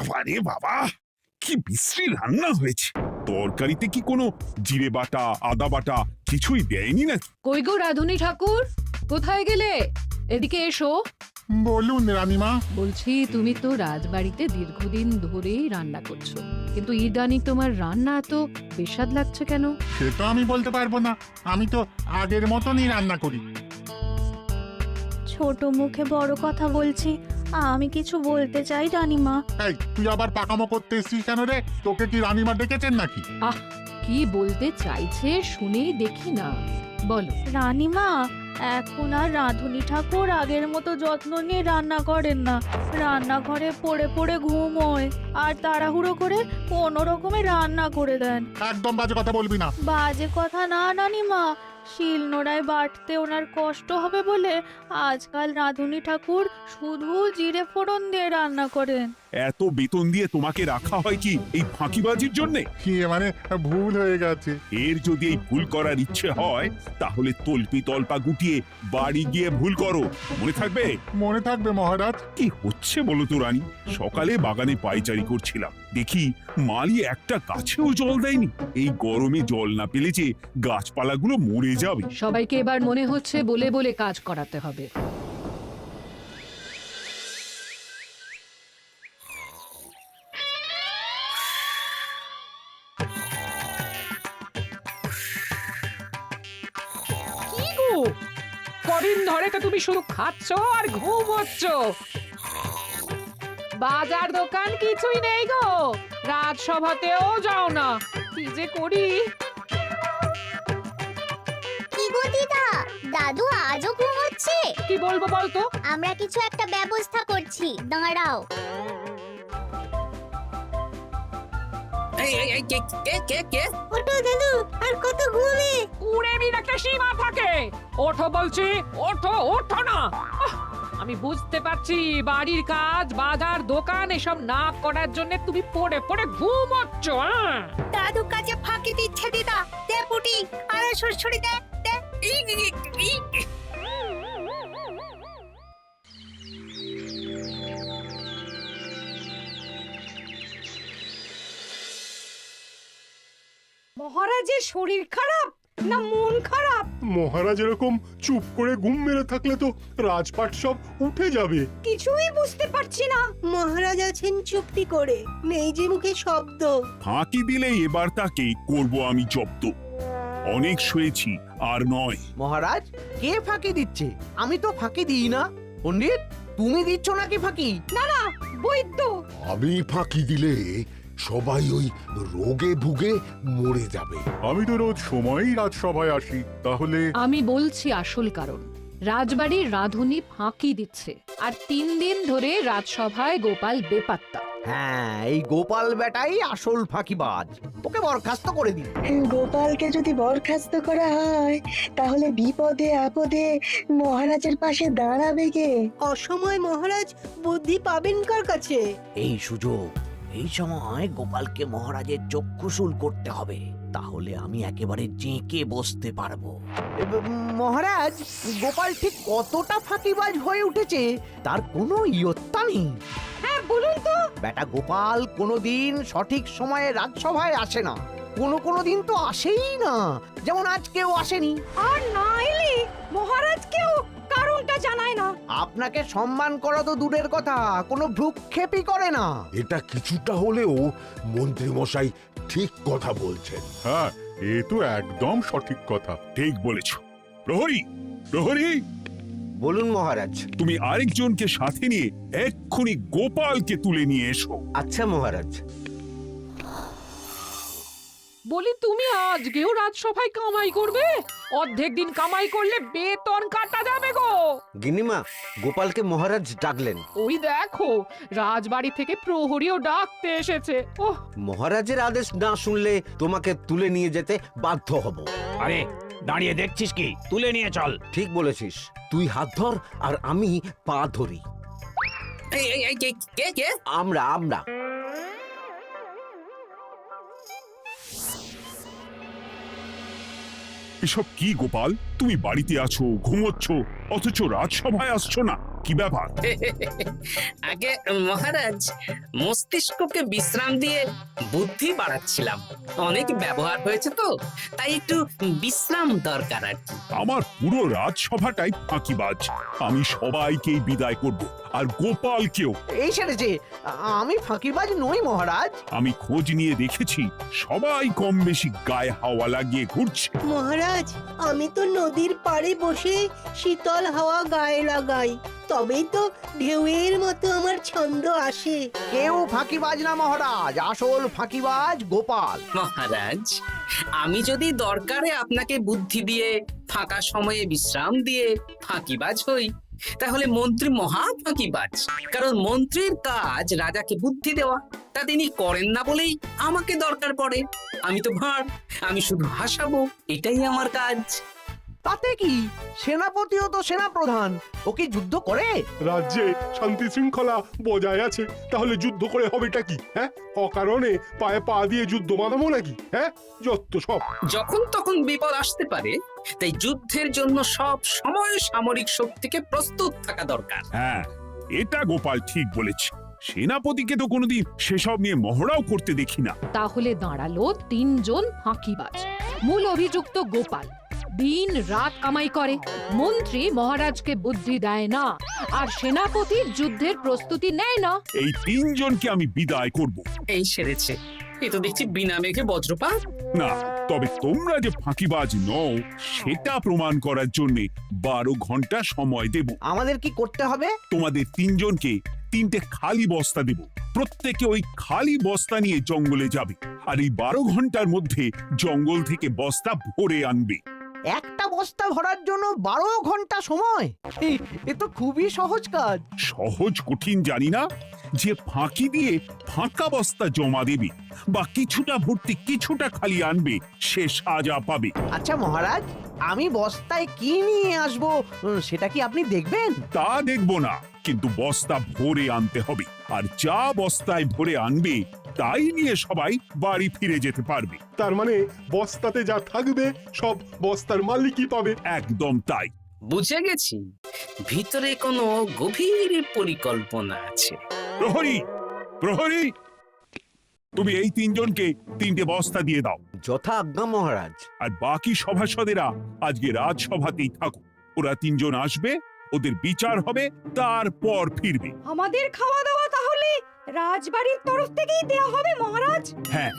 বাবারে বাবা, কি বিশ্রী রান্না হয়েছে! তরকারিতে কি কোনো জিরে বাটা, আদা বাটা কিছুই দেয়নি নাকি? কই গো রাধুনী ঠাকুর, কোথায় গেলে? এদিকে এসো। বলুন রানীমা। বলছি, তুমি তো রাজবাড়িতে দীর্ঘদিন ধরেই রান্না করছো, কিন্তু ইদানিং তোমার রান্না এত বেস্বাদ লাগছে কেন? সে তো আমি বলতে পারবো না, আমি তো আগের মতনই রান্না করি। ছোট মুখে বড় কথা বলছি, আমি কিছু বলতে চাই রানীমা। এই, তুই আবার পাকামো করতে এসছিস কেন রে? তোকে কি রানীমা ডেকেছেন নাকি? আহ, কি বলতে চাইছে শুনেই দেখি না, বলো। রানীমা, এখন আর রাঁধুনি ঠাকুর আগের মতো যত্ন নিয়ে রান্না করেন না। রান্নাঘরে পড়ে পড়ে ঘুমোয় আর তাড়াহুড়ো করে কোনো রকমে রান্না করে দেন। একদম বাজে কথা বলবি না। বাজে কথা না রানীমা, শিলনোড়ায় বাটতে ওনার কষ্ট হবে বলে আজকাল রাঁধুনি ঠাকুর শুধু জিরে ফোড়ন দিয়ে রান্না করেন। এত বেতন দিয়ে তোমাকে রাখা হয় কি এই ফাঁকিবাজির জন্যে? কি মানে ভুল হয়ে গেছে। এর যদি এই ভুল করার ইচ্ছে হয় তাহলে তল্পি তল্পা গুটিয়ে বাড়ি গিয়ে ভুল করো, মনে থাকবে? মনে থাকবে মহারাজ। কি হচ্ছে বলো তো রানী? সকালে বাগানে পায়চারি করছিলাম, দেখি মালি একটা গাছেও জল দেয়নি। এই গরমে জল না পেলে যে গাছপালাগুলো মরে যাবে। সবাইকে এবার মনে হচ্ছে বলে বলে কাজ করাতে হবে। কদিন ধরে তো তুমি শুধু খাচ্ছ আর ঘুমোচ্ছ। বাজার দোকান কিছুই নেই গো, রাজসভাতেও যাও না। কি যে করি। কি গো দিদা, দাদু আজও ঘুমোচ্ছে? কি বলবো বলতো? আমরা কিছু একটা ব্যবস্থা করছি, দাঁড়াও। ওঠো দাদু, আর কত ঘুমে? কুড়েমির একটা সীমা থাকে। ওঠো বলছি, ওঠো, ওঠো না। আমি বুঝতে পারছি বাড়ির কাজ, বাজার দোকান এসব না করার জন্য তুমি পড়ে পড়ে ঘুমোচ্ছ। দাদু কাজে ফাঁকি দিচ্ছে দিদা। দে পুটি, আর সরসরি দে দে। মহারাজের শরীর খারাপ না মন খারাপ? মহারাজ এরকম চুপ করে ঘুম মেরে থাকলে তো রাজপাট সব উঠে যাবে। কিছুই বুঝতে পারছি না। মহারাজ আছেন চুপটি করে, নেই যে মুখে শব্দ। ফাঁকি দিলে এবার তাকে করব আমি জব্দ। অনেক শুয়েছি, আর নয়। মহারাজ, কে ফাঁকি দিচ্ছে? আমি তো ফাঁকি দিই না। পণ্ডিত, তুমি দিচ্ছ নাকি ফাঁকি? না না, বৈদ্য। আমি ফাঁকি দিলে সবাই ওই রোগে ভুগে মরে যাবে। আমি তো রোজ সময়ই রাজসভায় আসি, তাহলে আমি বলছি আসল কারণ। রাজবাড়ির রাঁধুনি ফাঁকি দিচ্ছে, আর 3 দিন ধরে রাজসভায় গোপাল বেপাত্তা। হ্যাঁ, এই গোপাল বেটাই আসল ফাঁকিবাজ। ওকে বরখাস্ত করে দিন। গোপালকে যদি বরখাস্ত করা হয় তাহলে বিপদে আপদে মহারাজের পাশে দাঁড়াবে কে? অসময় মহারাজ বুদ্ধি পাবেন কার কাছে? এই সুযোগ, এই সময় গোপালকে মহারাজের চক্ষুশূল করতে হবে, তাহলে আমি একেবারে জেঁকে বসতে পারবো। মহারাজ, গোপাল ঠিক কতটা ফাঁকিবাজ হয়ে উঠেছে তার কোনো ইয়ত্তা নেই। হ্যাঁ, বলুন তো। বেটা গোপাল কোনোদিন সঠিক সময়ে রাজসভায় আসে না। কোনো দিন তো আসেই না, যেমন আজকেও আসেনি। আর না এলে মহারাজকেও কারণটা জানায় না। আপনাকে সম্মান করা তো দূরের কথা, কোনো ভ্রুক্ষেপই করে না। এটা কিছুটা হলেও মন্ত্রী মশাই ঠিক কথা বলছেন। হ্যাঁ, এ তো একদম সঠিক কথা। ঠিক বলেছ। প্রহরী, প্রহরী, বলুন মহারাজ। তুমি আরেকজনকে সাথে নিয়ে এক্ষুনি গোপালকে তুলে নিয়ে এসো। আচ্ছা মহারাজ। বলি, তুমি আজকেও রাজসভায় কামাই করবে? অর্ধেক দিন কামাই করলে বেতন কাটা যাবে গো। গিন্নিমা, গোপালকে মহারাজ ডাকলেন। ওই দেখো, রাজবাড়ি থেকে প্রহরীও ডাকতে এসেছে। ওহ, মহারাজের আদেশ না শুনলে তোমাকে তুলে নিয়ে যেতে বাধ্য হব। আরে দাঁড়িয়ে দেখছিস কি? তুলে নিয়ে চল। ঠিক বলেছিস, তুই হাত ধর আর আমি পা ধরি। আমরা এসব কি গোপাল? তুমি বাড়িতে আছো, ঘুমোচ্ছ, অথচ রাজসভায় আসছো না। কি ব্যাপার? আগে মহারাজ, মস্তিষ্ককে বিশ্রাম দিয়ে বুদ্ধি বাড়াচ্ছিলাম। অনেক ব্যবহার হয়েছে তো, তাই একটু বিশ্রাম দরকার আর কি। আমার পুরো রাজসভাটাই ফাঁকিবাজ। আমি সবাইকেই বিদায় করব, আর গোপালকেও। এই সেরেছে, আমি ফাঁকিবাজ নই মহারাজ। আমি খোঁজ নিয়ে দেখেছি সবাই কম বেশি গায়ে হাওয়া লাগিয়ে ঘুরছে। মহারাজ, আমি তো নদীর পাড়ে বসে শীতল হাওয়া গায়ে লাগাই, তবেই তো ঢেউয়ের মতো আমার ছন্দ আসে। কেউ ফাঁকিবাজ না মহারাজ, আসল ফাঁকিবাজ গোপাল। মহারাজ, আমি যদি দরকারে আপনাকে বুদ্ধি দিয়ে, ফাঁকা সময়ে বিশ্রাম দিয়ে ফাঁকিবাজ হই, তাহলে মন্ত্রী মহা ফাঁকিবাজ। কারণ মন্ত্রীর কাজ রাজাকে বুদ্ধি দেওয়া, তা তিনি করেন না বলেই আমাকে দরকার পড়ে। আমি তো ভাঁড়, আমি শুধু হাসাবো, এটাই আমার কাজ। তাতে কি, সেনাপতিও তো সেনা প্রধান, ও কি যুদ্ধ করে? রাজ্যে শান্তি শৃঙ্খলা বজায় আছে, তাহলে যুদ্ধ করে হবেটা কি? হ্যাঁ, অকারণে পায়ে পা দিয়ে যুদ্ধ বাঁধাবো নাকি? হ্যাঁ, যত সব। যখন তখন বিপদ আসতে পারে, তাই যুদ্ধের জন্য সব সময় সামরিক শক্তিকে প্রস্তুত থাকা দরকার। হ্যাঁ, এটা গোপাল ঠিক বলেছে। সেনাপতিকে তো কোনোদিন সেসব নিয়ে মহড়াও করতে দেখি না। তাহলে দাঁড়ালো 3 জন ফাঁকিবাজ। মূল অভিযুক্ত গোপাল দিন রাত কামাই করে, মন্ত্রী মহারাজকে বুদ্ধি দেয় না, আর সেনাপতি যুদ্ধের প্রস্তুতি নেয় না। এই 3 জনকে আমি বিদায় করব। এই সেরেছে, এ তো দেখছি বিনা মেঘে বজ্রপাত। না, তবে তোমরা যে ফাঁকিবাজ নও সেটা প্রমাণ করার জন্য 12 ঘন্টা সময় দেব। আমাদের কি করতে হবে? তোমাদের 3 জনকে 3টে খালি বস্তা দেব। প্রত্যেকে ওই খালি বস্তা নিয়ে জঙ্গলে যাবে, আর এই 12 ঘন্টার মধ্যে জঙ্গল থেকে বস্তা ভরে আনবে। একটা বস্তা ভরার জন্য 12 ঘন্টা সময়? এ তো খুবই সহজ কাজ। সহজ কঠিন জানি না, যে ফাঁকি দিয়ে ফাঁকা বস্তা জমা দেবে বা কিছুটা ভর্তি কিছুটা খালি আনবে, সে সাজা পাবে। আচ্ছা মহারাজ, আমি বস্তায় কি নিয়ে আসবো সেটা কি আপনি দেখবেন? তা দেখব না, কিন্তু বস্তা ভরে আনতে হবে। আর যা বস্তায় ভরে আনবে তাই নিয়ে সবাই বাড়ি ফিরে যেতে পারবে। তার মানে বস্তাতে যা থাকবে সব বস্তার মালিকই পাবে। একদম তাই। বুঝে গেছি, ভিতরে কোনো গভীর পরিকল্পনা আছে। প্রহরী, প্রহরী, তুমি এই 3 জনকে 3টে বস্তা দিয়ে দাও। যথা আজ্ঞা মহারাজ। আর বাকি সভাসদেরা আজকে রাজসভাতেই থাকুক। ওরা 3 জন আসবে, ওদের বিচার হবে, তারপর ফিরবে। আমাদের খাওয়া দাওয়া তাহলে রাজবাড়ির তরফ থেকেই দেওয়া হবে মহারাজ? হ্যাঁ।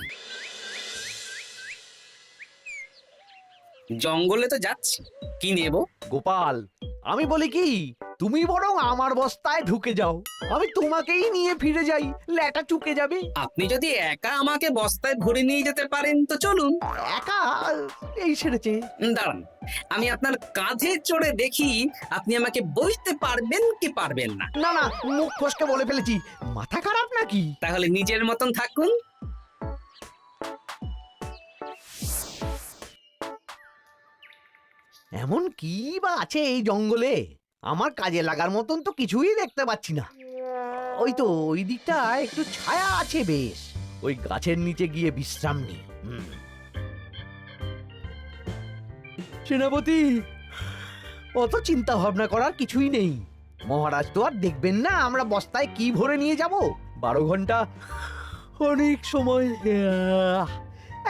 জঙ্গলে তো যাচ্ছি, কি নেব? গোপাল, আমি বলি কি, তুমি বরং আমার বস্তায় ঢুকে যাও, আমি তোমাকেই নিয়ে ফিরে যাই, ল্যাটা চুকে যাবে। আপনি যদি একা আমাকে বস্তায় ভরে নিয়ে যেতে পারেন তো চলুন। একা? এই সেরেছে। দাঁড়ান, আমি আপনার কাঁধে চড়ে দেখি আপনি আমাকে বইতে পারবেন কি পারবেন না। না না, মুখ ফসকে বলে ফেলেছি, মাথা খারাপ নাকি? তাহলে নিজের মতন থাকুন। এমন কি বা আছে এই জঙ্গলে? আমার কাজে লাগার মতন তো কিছুই দেখতে পাচ্ছি না। ওই তো ওই দিকটা একটু ছায়া আছে বেশ, ওই গাছের নিচে গিয়ে বিশ্রাম নিই। সেনাপতি, অত চিন্তা ভাবনা করার কিছুই নেই। মহারাজ তো আর দেখবেন না আমরা বস্তায় কি ভরে নিয়ে যাব। 12 ঘন্টা অনেক সময়।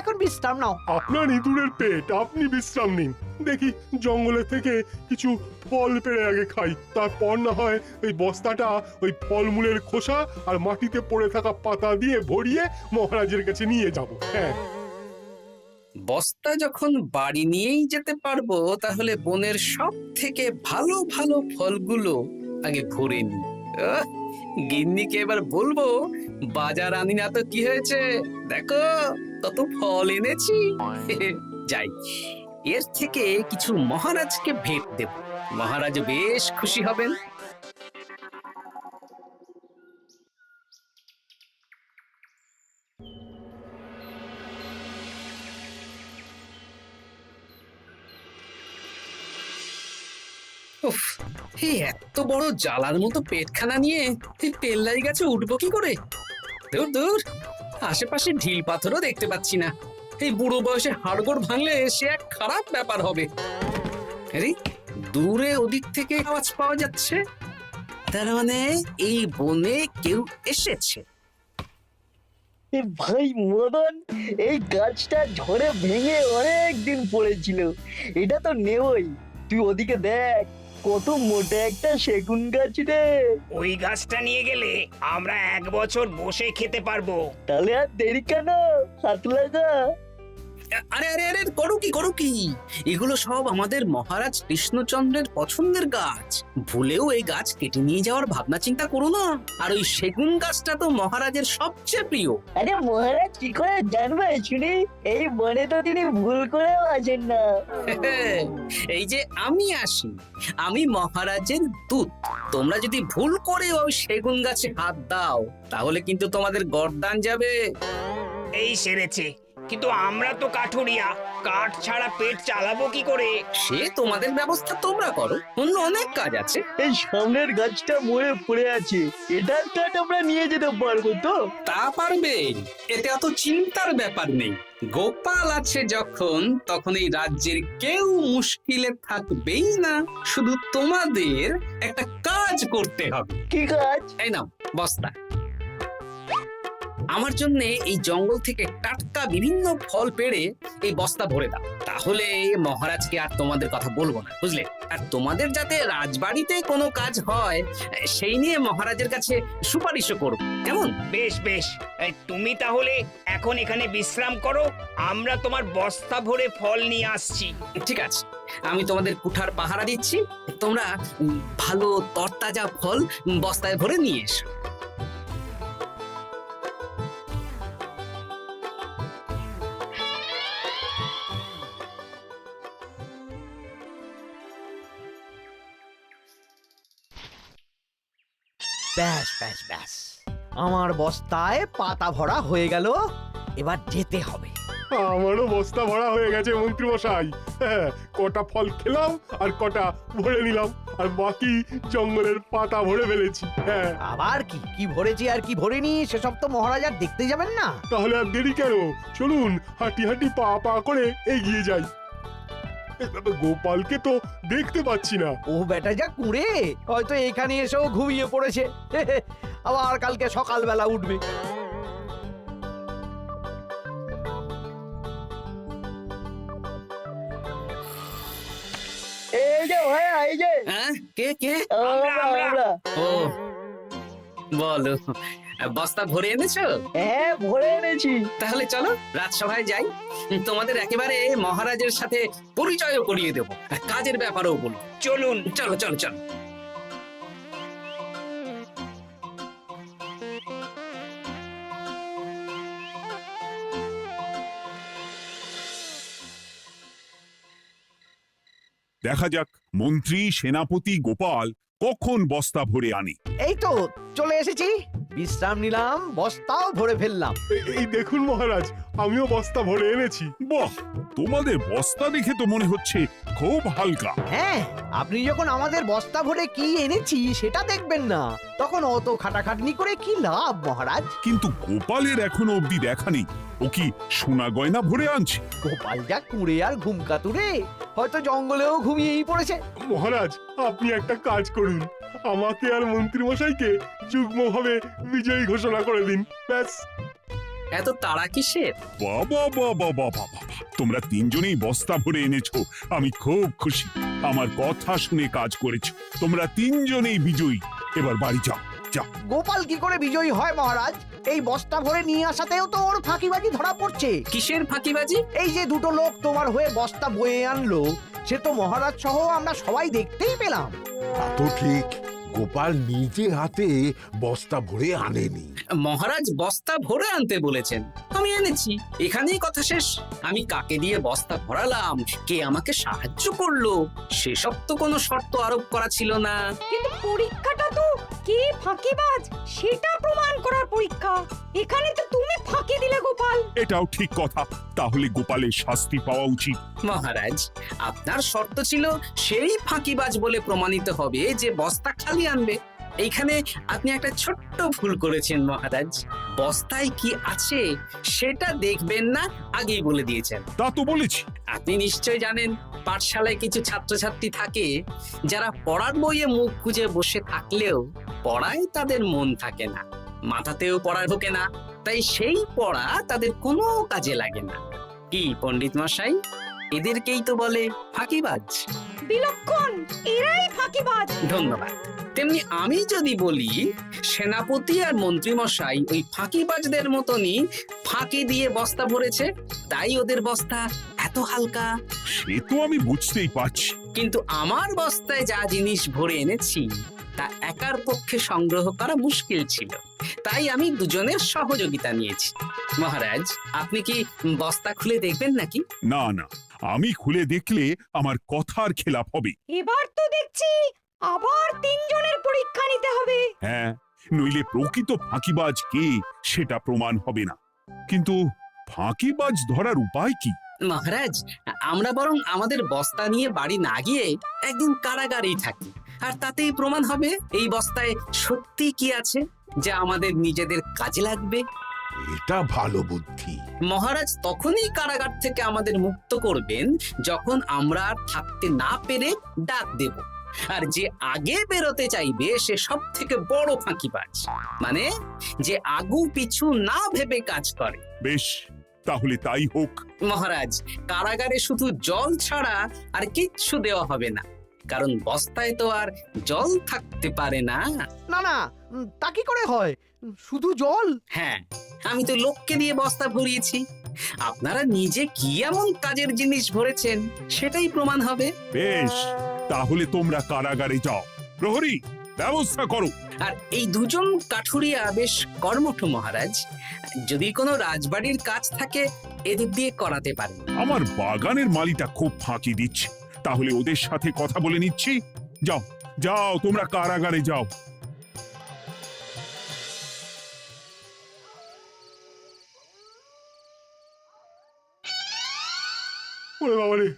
এখন বিশ্রাম নাও। আপনার ইঁদুরের পেট, আপনি বিশ্রাম নিন। দেখি জঙ্গলে থেকে কিছু ফল পেড়ে আগে খাই, তারপর না হয় ওই বস্তাটা ওই ফলমূলের খোসা আর মাটিতে পড়ে থাকা পাতা দিয়ে ভরিয়ে মহারাজের কাছে নিয়ে যাব। হ্যাঁ, বস্তা যখন বাড়ি নিয়েই যেতে পারবো, তাহলে বনের সব থেকে ভালো ভালো ফলগুলো আগে ভরে নি। গিন্নিকে এবার বলবো, বাজার আনি না তো কি হয়েছে, দেখো কত ফল এনেছি। যাই, এর থেকে কিছু মহারাজকে ভেট দেব, মহারাজ বেশ খুশি হবেন। উফ, এই এত বড় জ্বালার মতো পেটখানা নিয়ে এই পেল্লাই গাছে উঠবো কি করে? দূর দূর, আশেপাশে ঢিল পাথরও দেখতে পাচ্ছি না। এই বুড়ো বয়সে হাড়গোড় ভাঙলে সে এক খারাপ ব্যাপার হবে। আরে দূরে ওদিক থেকে আওয়াজ পাওয়া যাচ্ছে। তার মানে এই বনে কেউ এসেছে। ভাই মদন, এই গাছটা ঝড়ে ভেঙে অনেক দিন পড়েছিল, এটা তো নেবই। তুই ওদিকে দেখ, কত মোটা একটা সেগুন গাছ রে। ওই গাছটা নিয়ে গেলে আমরা 1 বছর বসে খেতে পারবো। তাহলে আর দেরি কেন, হাত লাগা। আরে আরে আরে, করো কি এগুলো সব আমাদের মহারাজ কৃষ্ণচন্দ্রের পছন্দের গাছ। ভুলেও এই গাছ কেটে নিয়ে যাওয়ার ভাবনা চিন্তা করো না। আর ওই সেগুন গাছটা তো মহারাজের সবচেয়ে প্রিয়। আরে মহারাজ কি করে জানবে শুনি? এই বনে তো তিনি ভুল করেও আসেন না। এই যে আমি আসি, আমি মহারাজের দূত। তোমরা যদি ভুল করে ওই সেগুন গাছে হাত দাও তাহলে কিন্তু তোমাদের গর্দান যাবে। এই সেরেছে, কিন্তু আমরা তো কাঠুরিয়া, কাঠ ছাড়া পেট চালাবো কি করে? সে তোমাদের ব্যবস্থা তোমরা করো, অন্য অনেক কাজ আছে। এই সামনের গাছটা মরে পড়ে আছে, এটার কাঠ আমরা নিয়ে যেতে পারবো তো? তা পারবে, এতে অত চিন্তার ব্যাপার নেই। গোপাল আছে যখন, তখন এই রাজ্যের কেউ মুশকিলে থাকবেই না। শুধু তোমাদের একটা কাজ করতে হবে। কি কাজ? এই নাও বস্তা। আমার জন্য এই জঙ্গল থেকে টাটকা বিভিন্ন ফল পেড়ে এই বস্তা ভরে দাও, তাহলে মহারাজকে আর তোমাদের কথা বলবো না, বুঝলে? আর তোমাদের যাতে রাজবাড়িতে কোনো কাজ হয় সেই নিয়ে মহারাজের কাছে সুপারিশও করো, কেমন? বেশ বেশ, এই তুমি তাহলে এখন এখানে বিশ্রাম করো, আমরা তোমার বস্তা ভরে ফল নিয়ে আসছি। ঠিক আছে, আমি তোমাদের কুঠার পাহারা দিচ্ছি, তোমরা ভালো তরতাজা ফল বস্তায় ভরে নিয়ে এসো। ব্যাস ব্যাস ব্যাস, আমার বস্তায় পাতা ভরা হয়ে গেল, এবার যেতে হবে। আমারও বস্তা ভরা হয়ে গেছে মন্ত্রী মশাই। হ্যাঁ, কটা ফল খেলাম আর কটা ভরে নিলাম, আর বাকি জঙ্গলের পাতা ভরে ফেলেছি। হ্যাঁ, আবার কি কি ভরেছি আর কি ভরিনি সেসব তো মহারাজ আর দেখতে যাবেন না। তাহলে আর দেরি কেন, চলুন হাঁটি হাঁটি পা পা করে এগিয়ে যাই। গোপালকে তো দেখতে পাচ্ছি না। ও বেটা যা কুঁড়ে, হয়তো এখানে এসেও ঘুমিয়ে পড়েছে। আবার কালকে সকালবেলা উঠবে। এই যে ভাইয়া, এই যে। হ্যাঁ, কে কে? আমরা। ও বলো, বস্তা ভরে এনেছো? হ্যাঁ, ভরে এনেছি। তাহলে চলো রাজসভায় যাই, তোমাদের একেবারে মহারাজের সাথে পরিচয়ও করিয়ে দেবো, আর কাজের ব্যাপারেও বলবো। চলুন। চলো চলো চলো। দেখা যাক মন্ত্রী, সেনাপতি, গোপাল কখন বস্তা ভরে আনে। এই তো চলে এসেছি, বিশ্রাম নিলাম, বস্তাও ভরে ফেললাম। এই দেখুন মহারাজ, আমিও বস্তা ভরে এনেছি। বাহ, তোমাদের বস্তা দেখে তো মনে হচ্ছে খুব হালকা। হ্যাঁ, আপনি যখন আমাদের বস্তা ভরে কি এনেছি সেটা দেখবেন না, তখন অত খাটাখাটনি করে কি লাভ মহারাজ? কিন্তু গোপালের এখনো অবধি দেখা নেই, ও কি সোনা গয়না ভরে আনছে? গোপাল যা কুঁড়ে আর ঘুমকাতুরে, হয়তো জঙ্গলেও ঘুমিয়েই পড়েছে। মহারাজ, আপনি একটা কাজ করুন, আমাকে আর মন্ত্রী মশাইকে যুগ্মভাবে বিজয়ী ঘোষণা করে দিন, ব্যাস। এত তাড়া কিসের? বাবা বাবা বাবা বাবা, তোমরা তিনজনেই বস্তা ভরে এনেছো, আমি খুব খুশি। আমার কথা শুনে কাজ করেছো, তোমরা তিনজনেই বিজয়ী। এবার বাড়ি যাও, যাও। গোপাল কি করে বিজয়ী হয় মহারাজ? এই বস্তা ভরে নিয়ে আসাতেও তো ওর ফাঁকিবাজি ধরা পড়ছে। কিসের ফাঁকিবাজি? এই যে দুটো লোক তোমার হয়ে বস্তা বয়ে আনলো, সে তো মহারাজ সহ আমরা সবাই দেখতেই পেলাম। তা তো ঠিক, গোপাল নিজে হাতে বস্তা ভরে আনেনি। মহারাজ বস্তা ভরে আনতে বলেছেন, আমি এনেছি, এখানেই কথা শেষ। আমি কাকে দিয়ে বস্তা ভরালাম, কে আমাকে সাহায্য করলো, সেসব তো কোনো শর্ত আরোপ করা ছিল না। কিন্তু পরীক্ষাটা তো কে ফাঁকিবাজ সেটা প্রমাণ করার পরীক্ষা। এখানে তো তুমি ফাঁকি দিলে গোপাল। এটাও ঠিক কথা, তাহলে গোপালের শাস্তি পাওয়া উচিত। মহারাজ, আপনার শর্ত ছিল সেই ফাঁকিবাজ বলে প্রমাণিত হবে যে বস্তা খালি আনবে। এইখানে আপনি একটা ছোট্ট ভুল করেছেন মহারাজ, বস্তায় কি আছে সেটা দেখবেন না আগেই বলে দিয়েছেন। তা তো বলেছি। আপনি নিশ্চয় জানেন পাঠশালায় কিছু ছাত্রছাত্রী থাকে যারা পড়ার বইয়ে মুখ গুজে বসে থাকলেও পড়ায় তাদের মন থাকে না, মাথাতেও পড়া ঢোকে না, তাই সেই পড়া তাদের কোনো কাজে লাগে না। কি পণ্ডিত মশাই, এদেরকেই তো বলে ফাঁকিবাজ। বিলক্ষণ, এরাই ফাঁকিবাজ। ধন্যবাদ। তেমনি আমি যদি বলি সেনাপতি আর মন্ত্রী মশাই ওই ফাঁকিবাজদের মতনই ফাঁকি দিয়ে বস্তা ভরেছে, তাই ওদের বস্তা এত হালকা। সে তো আমি বুঝতেই পারছি। কিন্তু আমার বস্তায় যা জিনিস ভরে এনেছি তা একার পক্ষে সংগ্রহ করা মুশকিল ছিল, তাই আমি দুজনের সহযোগিতা নিয়েছি। মহারাজ, আপনি কি বস্তা খুলে দেখবেন নাকি? না না, আমি খুলে দেখলে আমার কথার খেলাপ হবে। এবার তো দেখছি আবার তিনজনের পরীক্ষা নিতে হবে। হ্যাঁ, নইলে প্রকৃত ফাঁকিবাজ কে সেটা প্রমাণ হবে না। কিন্তু ফাঁকিবাজ ধরার উপায় কি? মহারাজ, আমরা বরং আমাদের বস্তা নিয়ে বাড়ি না গিয়ে একদিন কারাগারেই থাকি, আর তাতেই প্রমাণ হবে এই বস্তায় সত্যি কি আছে যা আমাদের নিজেদের কাজে লাগবে। এটা ভালো বুদ্ধি। মহারাজ তখনই কারাগার থেকে আমাদের মুক্ত করবেন যখন আমরা আর থাকতে না পেরে ডাক দেব, আর যে আগে বেরোতে চাইবে সে সব থেকে বড় ফাঁকিবাজ, মানে যে আগু পিছু না ভেবে কাজ করে। বেশ, তাহলে তাই হোক। মহারাজ, কারাগারে শুধু জল ছাড়া আর কিচ্ছু দেওয়া হবে না, কারণ বস্তায় তো আর জল থাকতে পারে না। না না, তা কি করে হয়? শুধু জল? হ্যাঁ, আমি তো লোককে দিয়ে বস্তা ভরিয়েছি। আপনারা নিজে কি এমন কাজের জিনিস ভরেছেন সেটাই প্রমাণ হবে। বেশ, তাহলে তোমরা কারাগারে যাও। প্রহরী, ব্যবস্থা করো। আর এই দুজন কাঠুরিয়া বেশ কর্মঠ মহারাজ, যদি কোনো রাজবাড়ির কাজ থাকে এদের দিয়ে করাতে পারেন। আমার বাগানের মালিটা খুব ফাঁকি দিচ্ছে, তাহলে ওদের সাথে কথা বলে নিচ্ছি। যাও যাও, তোমরা কারাগারে যাও। ওরে বাবা রে,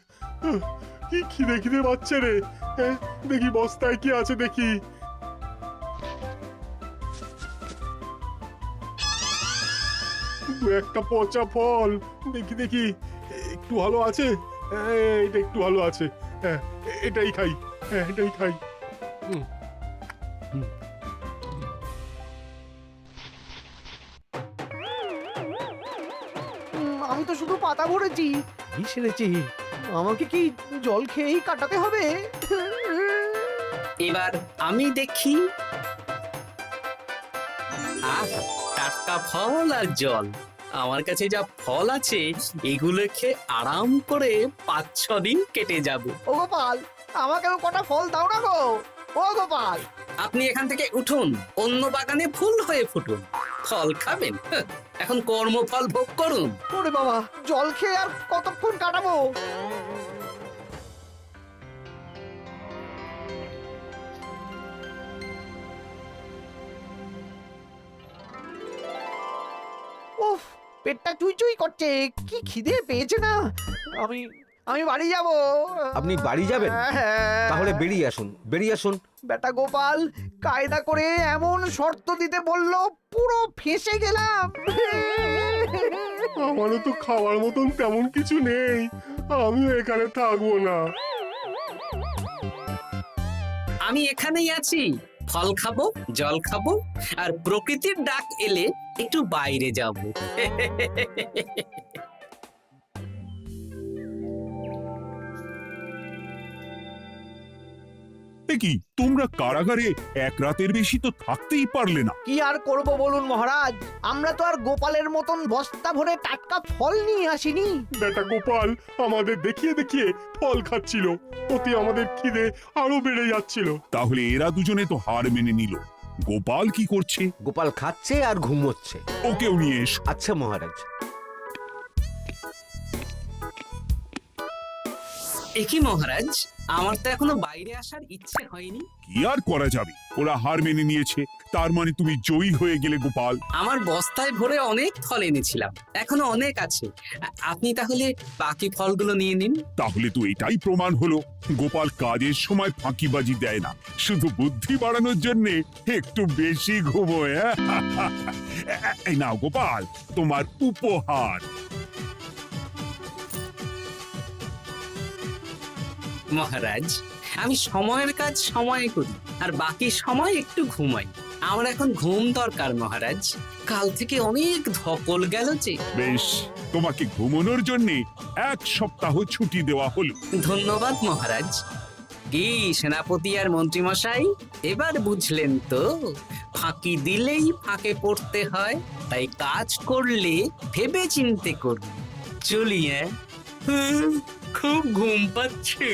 কি খিদে খিদে পাচ্ছে রে। দেখি বস্তায় কি আছে দেখি। দু একটা পচা ফল, দেখি দেখি একটু ভালো আছে। এটা একটু ভালো আছে, হ্যাঁ এটাই খাই, হ্যাঁ এটাই খাই। আমি তো শুধু পাতা ভরেছি, কি সেরেছি? আমাকে কি জল খেয়েই কাটাতে হবে? এবার আমি দেখি। টাটকা ফল আর জল, আমার কাছে যা ফল আছে এগুলো খেয়ে আরাম করে 5-6 দিন কেটে যাবে। ও গোপাল, আমাকেও কটা ফল দাও না গো। ও গোপাল, আপনি এখান থেকে উঠুন, অন্য বাগানে ফুল হয়ে ফুটুন। ফল খাবেন, এখন কর্মফল ভোগ করুন। ওরে বাবা, জল খেয়ে আর কতক্ষণ কাটাবো? উফ, পেটটা চুই করছে, কি খিদে পেয়েছে না। আমি আমি বাড়ি যাব। আপনি বাড়ি যাবেন? তাহলে বেরিয়ে আসুন, বেরিয়ে আসুন। বেটা গোপাল কায়দা করে এমন শর্ত দিতে বললো, পুরো ফেঁসে গেলাম। আমারও তো খাওয়ার মতন তেমন কিছু নেই, আমিও এখানে থাকবো না। আমি এখানেই আছি, ফল খাবো, জল খাবো, আর প্রকৃতির ডাক এলে একটু বাইরে যাব। কি তোমরা কারাগারে এক রাতের বেশি তো থাকতেই পারলে না? কি আর করব বলুন মহারাজ, আমরা তো আর গোপালের মতন বস্তা ভরে টাটকা ফল নিয়ে আসিনি। বেটা গোপাল আমাদের দেখিয়ে দেখিয়ে ফল খাচ্ছিল, অতি আমাদের খিদে আরো বেড়ে যাচ্ছিল। তাহলে এরা দুজনে তো হার মেনে নিল। গোপাল কি করছে? গোপাল খাচ্ছে আর ঘুমোচ্ছে। ওকেও নিয়ে এসো। আচ্ছা মহারাজ। একই মহারাজ, আমার তো এখনো বাইরে আসার ইচ্ছে হয়নি। কি আর করা যাবে, ওরা হার মেনে নিয়েছে, তার মানে তুমি জয়ী হয়ে গেলে গোপাল। আমার বস্তায় ভরে অনেক ফল এনেছিলাম, এখনো অনেক আছে। আপনি তাহলে বাকি ফলগুলো নিয়ে নিন। তাহলে তো এটাই প্রমাণ হলো গোপাল কাজের সময় ফাঁকিবাজি দেয় না, শুধু বুদ্ধি বাড়ানোর জন্য একটু বেশি ঘুমোয়। এই নাও গোপাল, তোমার উপহার। মহারাজ, আমি সময়ের কাজ সময়ে করি আর বাকি সময় একটু ঘুমাই। আমার এখন ঘুম দরকার মহারাজ, কাল থেকে অনেক ধকল গেল যে। বেশ, তোমাকে ঘুমানোর জন্য 1 সপ্তাহ ছুটি দেওয়া হলো। ধন্যবাদ মহারাজ। কি সেনাপতি আর মন্ত্রীমশাই, এবার বুঝলেন তো ফাঁকি দিলেই ফাঁকে পড়তে হয়, তাই কাজ করলে ভেবে চিন্তে করুন। চলি, খুব ঘুম পাচ্ছে।